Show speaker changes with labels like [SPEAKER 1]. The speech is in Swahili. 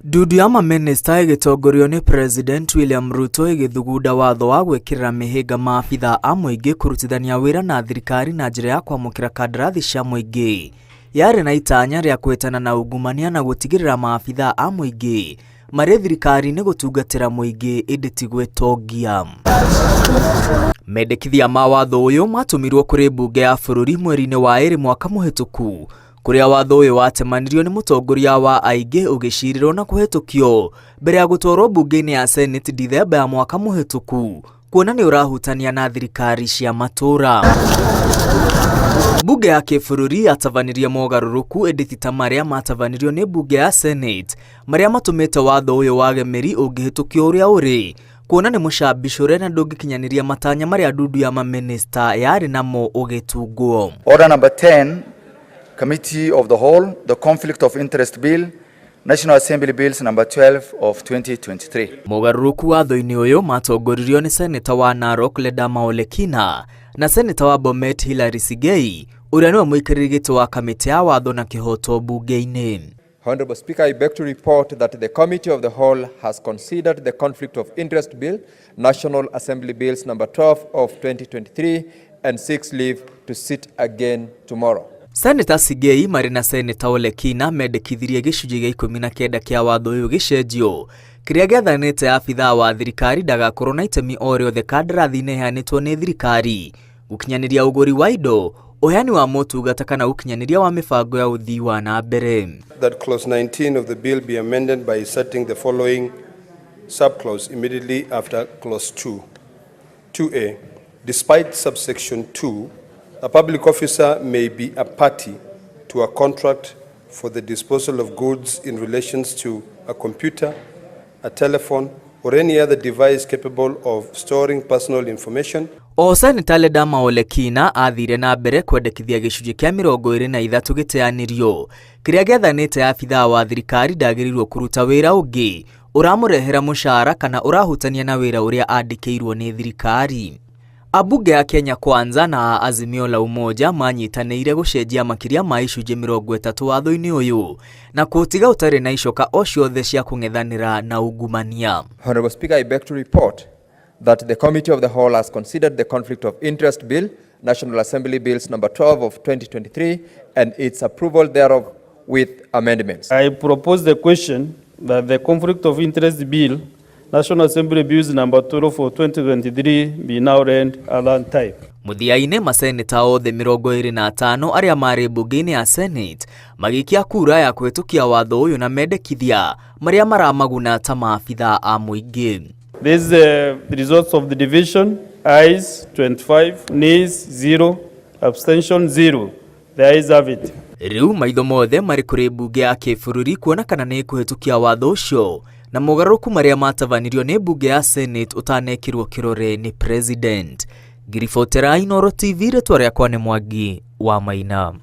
[SPEAKER 1] Ndudu ya maminista igitongorio ni President William Ruto igithuguda watho wa gwikirira mihiga maabitha a muingi kurutithania wira na thirikari na njira ya kwamukira kandarathi cia muingi. Yari na itanya ria kwetana na ungumania na gutigirira maabitha a muingi mari thirikari ni gutungatira muingi indi ti gwetongia. Mendekithia ma watho uyu matumirwo kuri bunge ya bururi mweri-ini wa iri mwaka muhituku, kuria watho uyu watemanirio ni mutongoria wa aingi ugicirirwo na kuhetukio mbere ya gutwarwo bunge-ini ya Senate Dithemba ya mwaka muhituku, kuona ni urahutania na thirikari cia matura. Bunge ya kibururi yatavanirie mogaruruku indi ti ta maria matavanirio ni bunge ya Senate maria matumite watho uyu wagemeri ungihitukio uria uri, kuona ni mucambicure na ndungikinyaniria matanya maria ndudu ya maminista yari namo ugitungwo.
[SPEAKER 2] Order number 10, Committee of the Whole, the Conflict of Interest Bill, National Assembly Bills number 12 of 2023.
[SPEAKER 1] Mogaruruku watho-ini uyu matongoririo ni Senator wa Narok Ledama Ole Kina na Senator wa Bomet Hilary Sigei, uria niwe muikariri giti wa kamiti ya watho na kihoto bunge-ini.
[SPEAKER 3] Honorable Speaker, I beg to report that the Committee of the Whole has considered the Conflict of Interest Bill, National Assembly Bills number 12 of 2023 and seeks leave to sit again tomorrow.
[SPEAKER 1] Senator Sigei marina Senator Ole Kina mendekithirie gicunji gia 19 kia watho uyu gicenjio kiria giathanite abitha wa thirikari ndagakorwo na itemi o riothe kandarathi-ini iheanitwo ni thirikari gukinyaniria uguri wa indo, uheani wa motungata kana gukinyaniria wa mibango ya uthii wa na mbere.
[SPEAKER 4] That clause 19 of the bill be amended by inserting the following subclause immediately after clause 2. 2A. Despite subsection 2, a public officer may be a party to a contract for the disposal of goods in relation to a computer, a telephone, or any other device capable of storing personal information.
[SPEAKER 1] O Senator Ledama Ole Kina athire na mbere kwendekithia gicunji kia 23 giteanirio kiria giathanite abitha wa thirikari ndagirirwo kuruta wira ungi uramurehera mushara kana urahutania na wira uria andikirwo ni thirikari. Abunge ya Kenya Kwanza na Azimio la Umoja manyitanĩire gucenjia makiria ma icunji 30 watho-ini uyu na kutiga utari na icoka o ciothe cia kung'ethanira na ungumania.
[SPEAKER 3] Honorable Speaker, I beg to report that the Committee of the Whole has considered the Conflict of Interest Bill, National Assembly Bills number 12 of 2023 and its approval thereof with amendments.
[SPEAKER 5] I propose the question that the Conflict of Interest Bill, National Assembly Bills number 12 for 2023 be now read a long time.
[SPEAKER 1] Muthiaine maseneta othe 25 aria mari bunge-ini ya Senate magikia kura ya kuhetukia watho uyu na mendekithia maria maramaguna ta maabitha a muingi.
[SPEAKER 5] This is the results of the division. Ayes 25, nays 0, abstention 0. The ayes have it.
[SPEAKER 1] Riu maitho mothe mari kuri bunge ya kibururi kuona kana ni kuhetukia watho ucio na mogaruku maria matavanirio ni bunge ya Senate utanekirwo kirore ni President. Ngiribotera Inooro TV, retwa riakwa ni Mwangi wa Maina.